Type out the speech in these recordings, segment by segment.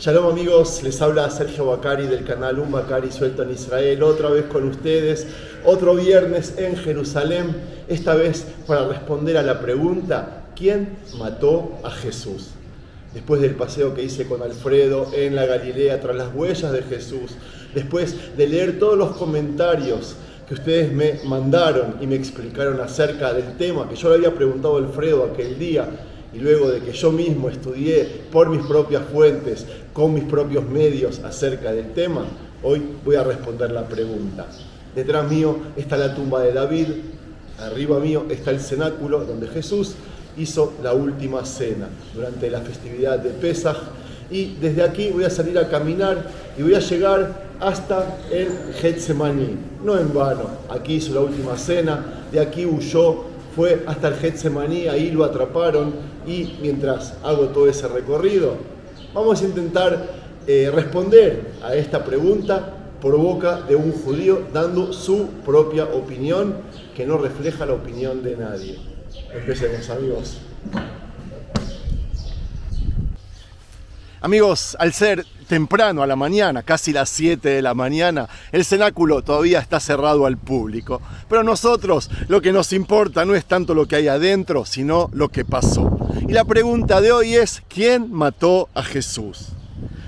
Shalom amigos, les habla Sergio Bacari del canal Un Bacari Suelto en Israel, otra vez con ustedes, otro viernes en Jerusalén, esta vez para responder a la pregunta, ¿quién mató a Jesús? Después del paseo que hice con Alfredo en la Galilea tras las huellas de Jesús, después de leer todos los comentarios que ustedes me mandaron y me explicaron acerca del tema que yo le había preguntado a Alfredo aquel día, y luego de que yo mismo estudié por mis propias fuentes, con mis propios medios acerca del tema, hoy voy a responder la pregunta. Detrás mío está la tumba de David, arriba mío está el cenáculo donde Jesús hizo la última cena durante la festividad de Pesaj, y desde aquí voy a salir a caminar y voy a llegar hasta el Getsemaní. No en vano, aquí hizo la última cena, de aquí huyó, fue hasta el Getsemaní, ahí lo atraparon, y mientras hago todo ese recorrido, vamos a intentar responder a esta pregunta por boca de un judío, dando su propia opinión que no refleja la opinión de nadie. Empecemos, amigos. Amigos, al ser temprano a la mañana, casi las 7 de la mañana, el cenáculo todavía está cerrado al público. Pero a nosotros lo que nos importa no es tanto lo que hay adentro, sino lo que pasó. Y la pregunta de hoy es, ¿quién mató a Jesús?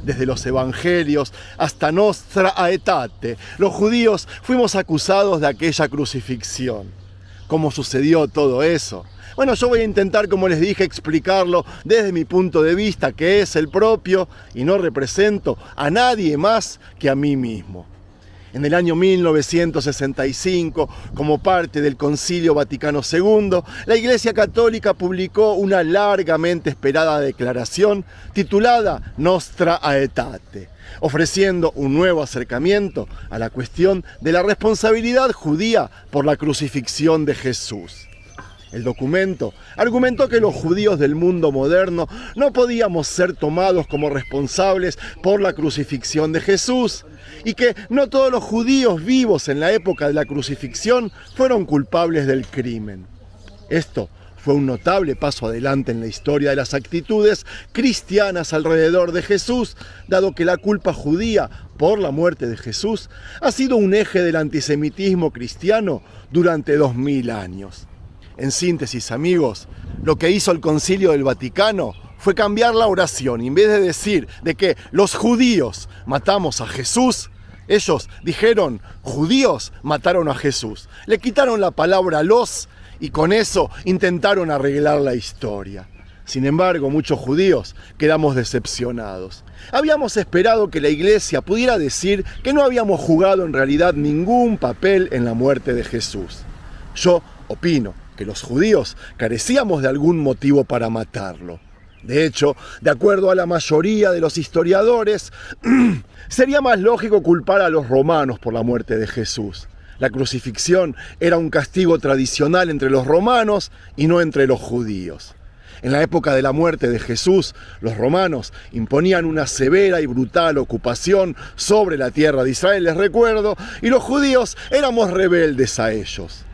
Desde los evangelios hasta Nostra Aetate, los judíos fuimos acusados de aquella crucifixión. ¿Cómo sucedió todo eso? Bueno, yo voy a intentar, como les dije, explicarlo desde mi punto de vista, que es el propio, y no represento a nadie más que a mí mismo. En el año 1965, como parte del Concilio Vaticano II, la Iglesia Católica publicó una largamente esperada declaración titulada Nostra Aetate, ofreciendo un nuevo acercamiento a la cuestión de la responsabilidad judía por la crucifixión de Jesús. El documento argumentó que los judíos del mundo moderno no podíamos ser tomados como responsables por la crucifixión de Jesús y que no todos los judíos vivos en la época de la crucifixión fueron culpables del crimen. Esto fue un notable paso adelante en la historia de las actitudes cristianas alrededor de Jesús, dado que la culpa judía por la muerte de Jesús ha sido un eje del antisemitismo cristiano durante 2000 años. En síntesis, amigos, lo que hizo el Concilio del Vaticano fue cambiar la oración. En vez de decir de que los judíos matamos a Jesús, ellos dijeron, judíos mataron a Jesús. Le quitaron la palabra los y con eso intentaron arreglar la historia. Sin embargo, muchos judíos quedamos decepcionados. Habíamos esperado que la Iglesia pudiera decir que no habíamos jugado en realidad ningún papel en la muerte de Jesús. Yo opino que los judíos carecíamos de algún motivo para matarlo. De hecho, de acuerdo a la mayoría de los historiadores, sería más lógico culpar a los romanos por la muerte de Jesús. La crucifixión era un castigo tradicional entre los romanos y no entre los judíos. En la época de la muerte de Jesús, los romanos imponían una severa y brutal ocupación sobre la tierra de Israel, les recuerdo, y los judíos éramos rebeldes a ellos.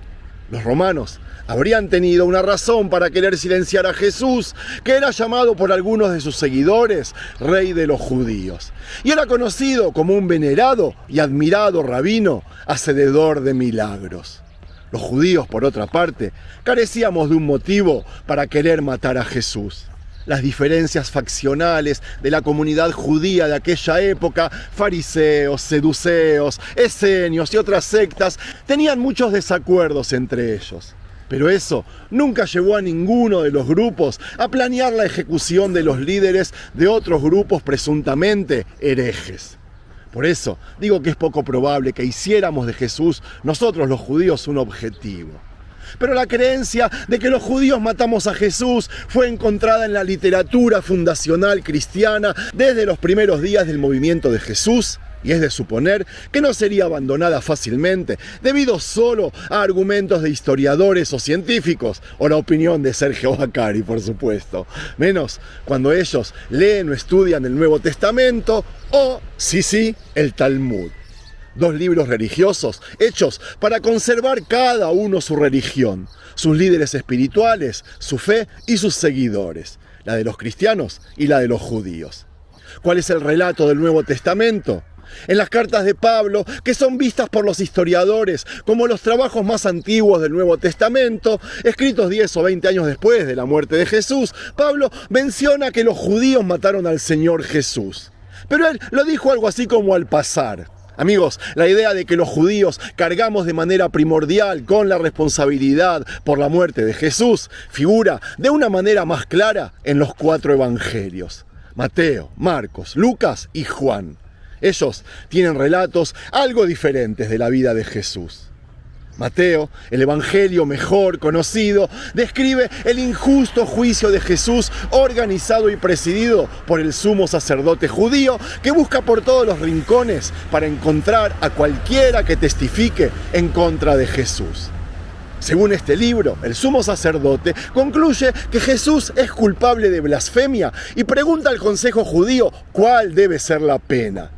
Los romanos habrían tenido una razón para querer silenciar a Jesús, que era llamado por algunos de sus seguidores Rey de los Judíos, y era conocido como un venerado y admirado rabino, hacedor de milagros. Los judíos, por otra parte, carecíamos de un motivo para querer matar a Jesús. Las diferencias faccionales de la comunidad judía de aquella época, fariseos, seduceos, esenios y otras sectas, tenían muchos desacuerdos entre ellos. Pero eso nunca llevó a ninguno de los grupos a planear la ejecución de los líderes de otros grupos presuntamente herejes. Por eso digo que es poco probable que hiciéramos de Jesús nosotros los judíos un objetivo. Pero la creencia de que los judíos matamos a Jesús fue encontrada en la literatura fundacional cristiana desde los primeros días del movimiento de Jesús, y es de suponer que no sería abandonada fácilmente debido solo a argumentos de historiadores o científicos, o la opinión de Sergio Bacari, por supuesto, menos cuando ellos leen o estudian el Nuevo Testamento o, sí, el Talmud. Dos libros religiosos hechos para conservar cada uno su religión, sus líderes espirituales, su fe y sus seguidores, la de los cristianos y la de los judíos. ¿Cuál es el relato del Nuevo Testamento? En las cartas de Pablo, que son vistas por los historiadores como los trabajos más antiguos del Nuevo Testamento, escritos 10 o 20 años después de la muerte de Jesús, Pablo menciona que los judíos mataron al Señor Jesús. Pero él lo dijo algo así como al pasar. Amigos, la idea de que los judíos cargamos de manera primordial con la responsabilidad por la muerte de Jesús figura de una manera más clara en los 4 evangelios: Mateo, Marcos, Lucas y Juan. Ellos tienen relatos algo diferentes de la vida de Jesús. Mateo, el evangelio mejor conocido, describe el injusto juicio de Jesús organizado y presidido por el sumo sacerdote judío que busca por todos los rincones para encontrar a cualquiera que testifique en contra de Jesús. Según este libro, el sumo sacerdote concluye que Jesús es culpable de blasfemia y pregunta al consejo judío cuál debe ser la pena.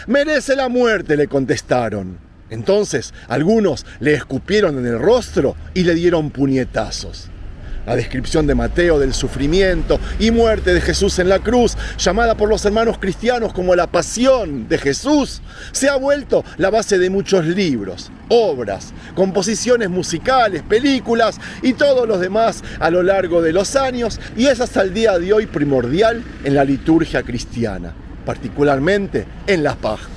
«Merece la muerte», le contestaron. Entonces, algunos le escupieron en el rostro y le dieron puñetazos. La descripción de Mateo del sufrimiento y muerte de Jesús en la cruz, llamada por los hermanos cristianos como la pasión de Jesús, se ha vuelto la base de muchos libros, obras, composiciones musicales, películas y todos los demás a lo largo de los años, y es hasta el día de hoy primordial en la liturgia cristiana, particularmente en la Pascua.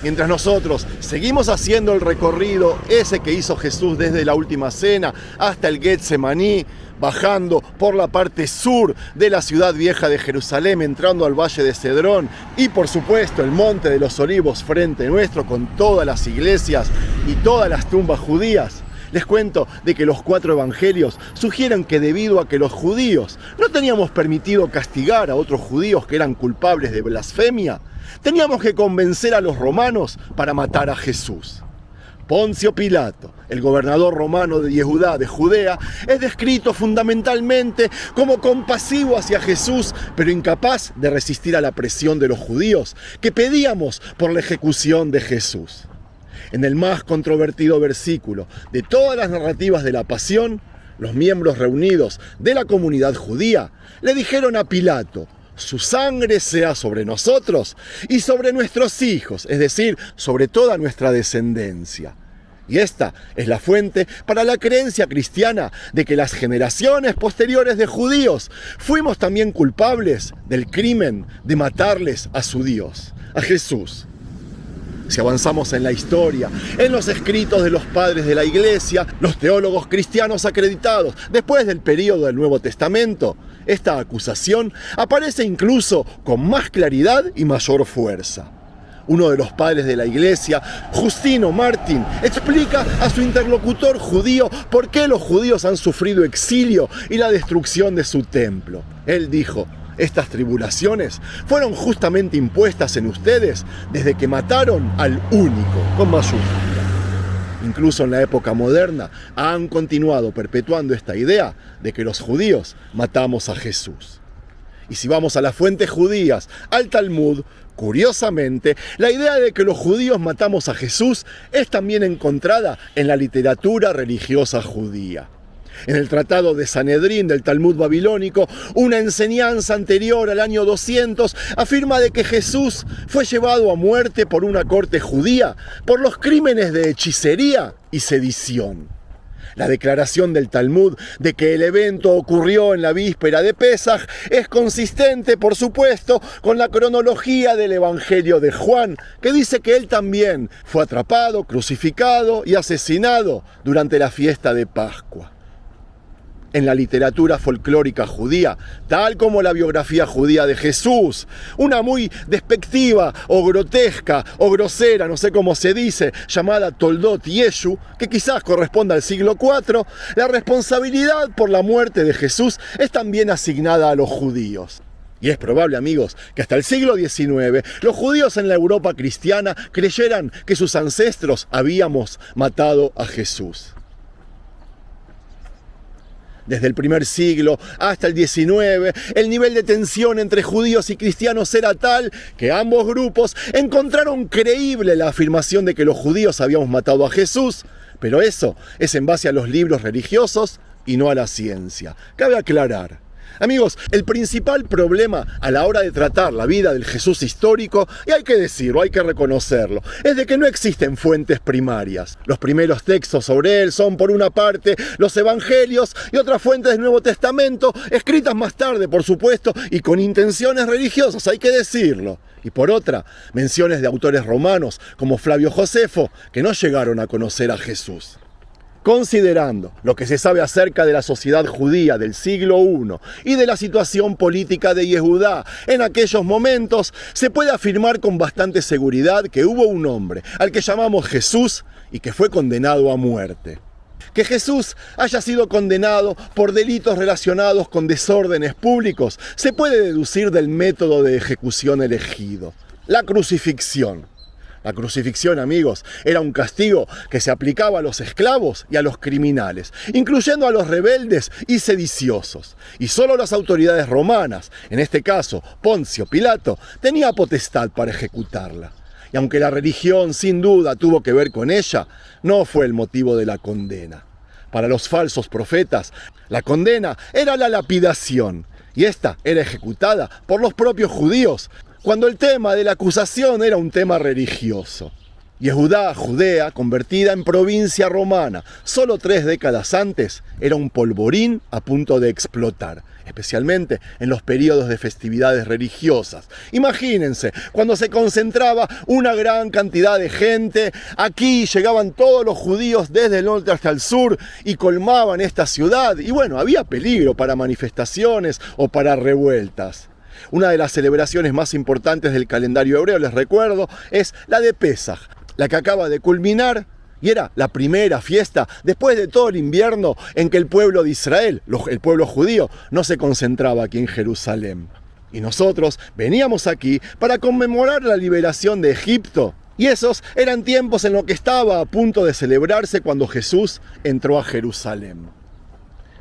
Mientras nosotros seguimos haciendo el recorrido ese que hizo Jesús desde la Última Cena hasta el Getsemaní, bajando por la parte sur de la ciudad vieja de Jerusalén, entrando al Valle de Cedrón y por supuesto el Monte de los Olivos frente nuestro con todas las iglesias y todas las tumbas judías, les cuento de que los 4 evangelios sugieren que debido a que los judíos no teníamos permitido castigar a otros judíos que eran culpables de blasfemia, teníamos que convencer a los romanos para matar a Jesús. Poncio Pilato, el gobernador romano de Judea, es descrito fundamentalmente como compasivo hacia Jesús, pero incapaz de resistir a la presión de los judíos que pedíamos por la ejecución de Jesús. En el más controvertido versículo de todas las narrativas de la pasión, los miembros reunidos de la comunidad judía le dijeron a Pilato: «Su sangre sea sobre nosotros y sobre nuestros hijos», es decir, sobre toda nuestra descendencia. Y esta es la fuente para la creencia cristiana de que las generaciones posteriores de judíos fuimos también culpables del crimen de matarles a su Dios, a Jesús. Si avanzamos en la historia, en los escritos de los padres de la Iglesia, los teólogos cristianos acreditados después del período del Nuevo Testamento, esta acusación aparece incluso con más claridad y mayor fuerza. Uno de los padres de la Iglesia, Justino Mártir, explica a su interlocutor judío por qué los judíos han sufrido exilio y la destrucción de su templo. Él dijo: «Estas tribulaciones fueron justamente impuestas en ustedes desde que mataron al único», con mayúscula. Incluso en la época moderna han continuado perpetuando esta idea de que los judíos matamos a Jesús. Y si vamos a las fuentes judías, al Talmud, curiosamente, la idea de que los judíos matamos a Jesús es también encontrada en la literatura religiosa judía. En el Tratado de Sanedrín del Talmud babilónico, una enseñanza anterior al año 200 afirma de que Jesús fue llevado a muerte por una corte judía por los crímenes de hechicería y sedición. La declaración del Talmud de que el evento ocurrió en la víspera de Pesaj es consistente, por supuesto, con la cronología del Evangelio de Juan, que dice que él también fue atrapado, crucificado y asesinado durante la fiesta de Pascua. En la literatura folclórica judía, tal como la biografía judía de Jesús, una muy despectiva o grotesca o grosera, no sé cómo se dice, llamada Toldot Yeshu, que quizás corresponda al siglo IV, la responsabilidad por la muerte de Jesús es también asignada a los judíos. Y es probable, amigos, que hasta el siglo XIX los judíos en la Europa cristiana creyeran que sus ancestros habíamos matado a Jesús. Desde el primer siglo hasta el XIX, el nivel de tensión entre judíos y cristianos era tal que ambos grupos encontraron creíble la afirmación de que los judíos habíamos matado a Jesús, pero eso es en base a los libros religiosos y no a la ciencia. Cabe aclarar, Amigos, el principal problema a la hora de tratar la vida del Jesús histórico, y hay que decirlo, hay que reconocerlo, es de que no existen fuentes primarias. Los primeros textos sobre él son, por una parte, los evangelios y otras fuentes del Nuevo Testamento, escritas más tarde, por supuesto, y con intenciones religiosas, hay que decirlo. Y por otra, menciones de autores romanos, como Flavio Josefo, que no llegaron a conocer a Jesús. Considerando lo que se sabe acerca de la sociedad judía del siglo I y de la situación política de Yehudá en aquellos momentos, se puede afirmar con bastante seguridad que hubo un hombre, al que llamamos Jesús, y que fue condenado a muerte. Que Jesús haya sido condenado por delitos relacionados con desórdenes públicos se puede deducir del método de ejecución elegido: la crucifixión. La crucifixión, amigos, era un castigo que se aplicaba a los esclavos y a los criminales, incluyendo a los rebeldes y sediciosos. Y solo las autoridades romanas, en este caso Poncio Pilato, tenía potestad para ejecutarla. Y aunque la religión sin duda tuvo que ver con ella, no fue el motivo de la condena. Para los falsos profetas, la condena era la lapidación, y esta era ejecutada por los propios judíos, cuando el tema de la acusación era un tema religioso. Yehudá, Judea, convertida en provincia romana solo 3 décadas antes, era un polvorín a punto de explotar, especialmente en los periodos de festividades religiosas. Imagínense, cuando se concentraba una gran cantidad de gente, aquí llegaban todos los judíos desde el norte hasta el sur y colmaban esta ciudad, y bueno, había peligro para manifestaciones o para revueltas. Una de las celebraciones más importantes del calendario hebreo, les recuerdo, es la de Pesaj, la que acaba de culminar, y era la primera fiesta después de todo el invierno en que el pueblo de Israel, el pueblo judío, no se concentraba aquí en Jerusalén. Y nosotros veníamos aquí para conmemorar la liberación de Egipto. Y esos eran tiempos en los que estaba a punto de celebrarse cuando Jesús entró a Jerusalén.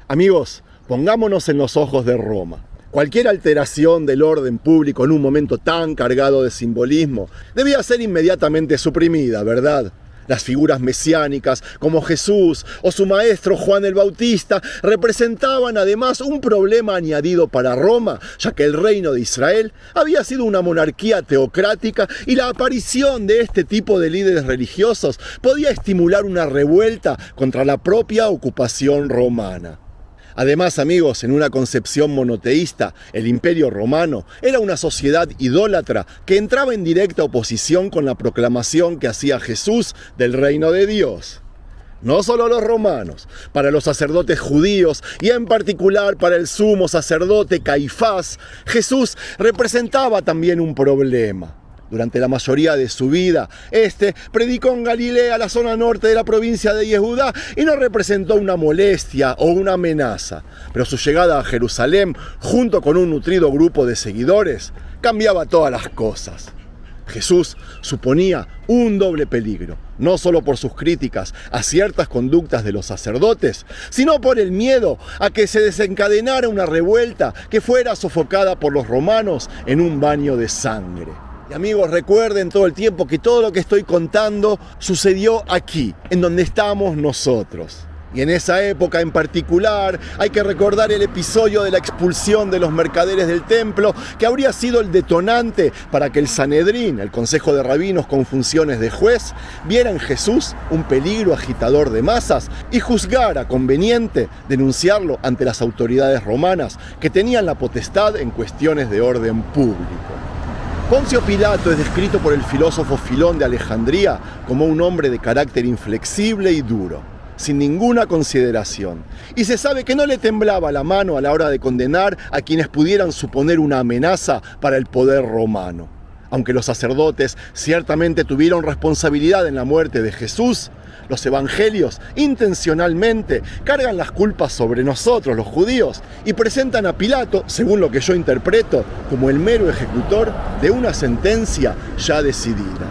Amigos, pongámonos en los ojos de Roma. Cualquier alteración del orden público en un momento tan cargado de simbolismo debía ser inmediatamente suprimida, ¿verdad? Las figuras mesiánicas como Jesús o su maestro Juan el Bautista representaban además un problema añadido para Roma, ya que el reino de Israel había sido una monarquía teocrática y la aparición de este tipo de líderes religiosos podía estimular una revuelta contra la propia ocupación romana. Además, amigos, en una concepción monoteísta, el Imperio Romano era una sociedad idólatra que entraba en directa oposición con la proclamación que hacía Jesús del reino de Dios. No solo los romanos, para los sacerdotes judíos y en particular para el sumo sacerdote Caifás, Jesús representaba también un problema. Durante la mayoría de su vida, predicó en Galilea, la zona norte de la provincia de Yehudá, y no representó una molestia o una amenaza. Pero su llegada a Jerusalén, junto con un nutrido grupo de seguidores, cambiaba todas las cosas. Jesús suponía un doble peligro, no solo por sus críticas a ciertas conductas de los sacerdotes, sino por el miedo a que se desencadenara una revuelta que fuera sofocada por los romanos en un baño de sangre. Y amigos, recuerden todo el tiempo que todo lo que estoy contando sucedió aquí, en donde estamos nosotros. Y en esa época en particular hay que recordar el episodio de la expulsión de los mercaderes del templo, que habría sido el detonante para que el Sanedrín, el consejo de rabinos con funciones de juez, viera en Jesús un peligro agitador de masas y juzgara conveniente denunciarlo ante las autoridades romanas que tenían la potestad en cuestiones de orden público. Poncio Pilato es descrito por el filósofo Filón de Alejandría como un hombre de carácter inflexible y duro, sin ninguna consideración. Y se sabe que no le temblaba la mano a la hora de condenar a quienes pudieran suponer una amenaza para el poder romano. Aunque los sacerdotes ciertamente tuvieron responsabilidad en la muerte de Jesús, los evangelios intencionalmente cargan las culpas sobre nosotros, los judíos, y presentan a Pilato, según lo que yo interpreto, como el mero ejecutor de una sentencia ya decidida.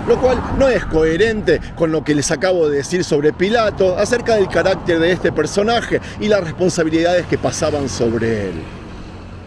Lo cual no es coherente con lo que les acabo de decir sobre Pilato acerca del carácter de este personaje y las responsabilidades que pasaban sobre él.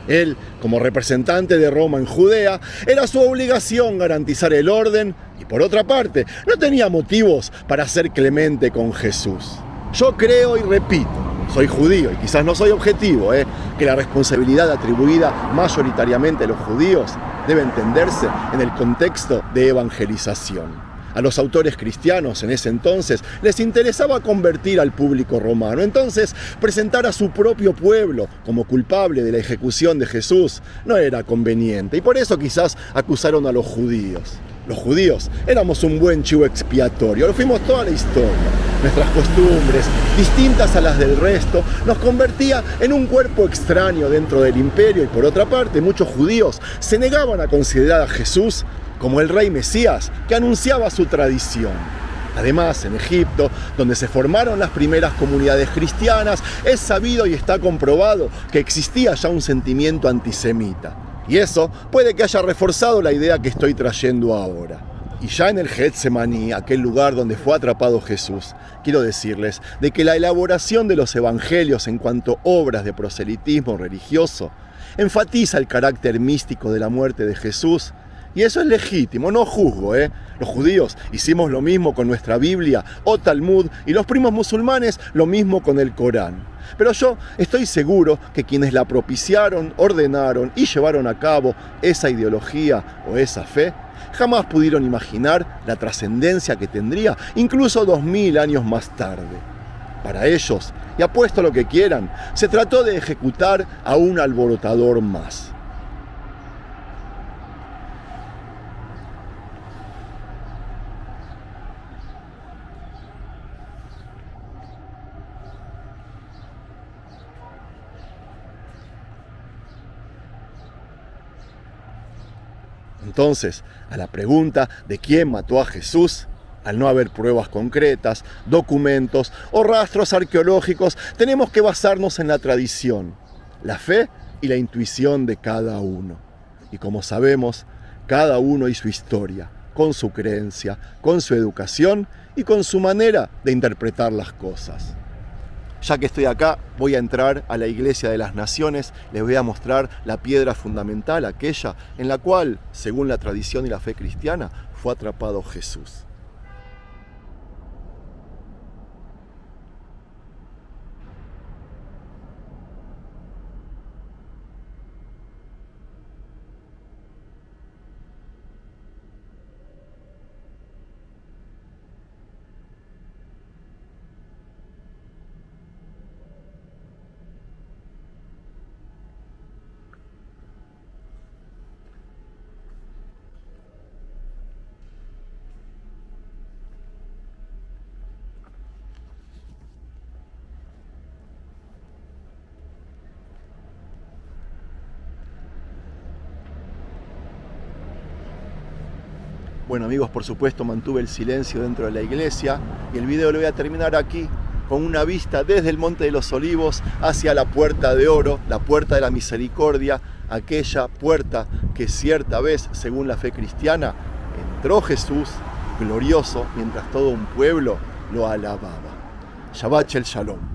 Él, como representante de Roma en Judea, era su obligación garantizar el orden y, por otra parte, no tenía motivos para ser clemente con Jesús. Yo creo y repito, soy judío y quizás no soy objetivo, que la responsabilidad atribuida mayoritariamente a los judíos debe entenderse en el contexto de evangelización. A los autores cristianos en ese entonces les interesaba convertir al público romano. Entonces, presentar a su propio pueblo como culpable de la ejecución de Jesús no era conveniente. Y por eso quizás acusaron a los judíos. Los judíos éramos un buen chivo expiatorio, lo fuimos toda la historia. Nuestras costumbres, distintas a las del resto, nos convertía en un cuerpo extraño dentro del imperio y por otra parte muchos judíos se negaban a considerar a Jesús como el rey Mesías que anunciaba su tradición. Además, en Egipto, donde se formaron las primeras comunidades cristianas, es sabido y está comprobado que existía ya un sentimiento antisemita. Y eso puede que haya reforzado la idea que estoy trayendo ahora. Y ya en el Getsemaní, aquel lugar donde fue atrapado Jesús, quiero decirles de que la elaboración de los evangelios en cuanto a obras de proselitismo religioso enfatiza el carácter místico de la muerte de Jesús. Y eso es legítimo, no juzgo, Los judíos hicimos lo mismo con nuestra Biblia o Talmud y los primos musulmanes lo mismo con el Corán. Pero yo estoy seguro que quienes la propiciaron, ordenaron y llevaron a cabo esa ideología o esa fe, jamás pudieron imaginar la trascendencia que tendría incluso 2000 años más tarde. Para ellos, y apuesto lo que quieran, se trató de ejecutar a un alborotador más. Entonces, a la pregunta de quién mató a Jesús, al no haber pruebas concretas, documentos o rastros arqueológicos, tenemos que basarnos en la tradición, la fe y la intuición de cada uno. Y como sabemos, cada uno y su historia, con su creencia, con su educación y con su manera de interpretar las cosas. Ya que estoy acá, voy a entrar a la Iglesia de las Naciones, les voy a mostrar la piedra fundamental, aquella en la cual, según la tradición y la fe cristiana, fue atrapado Jesús. Bueno amigos, por supuesto mantuve el silencio dentro de la iglesia y el video lo voy a terminar aquí con una vista desde el Monte de los Olivos hacia la Puerta de Oro, la Puerta de la Misericordia, aquella puerta que cierta vez, según la fe cristiana, entró Jesús glorioso mientras todo un pueblo lo alababa. Shabbat Shalom.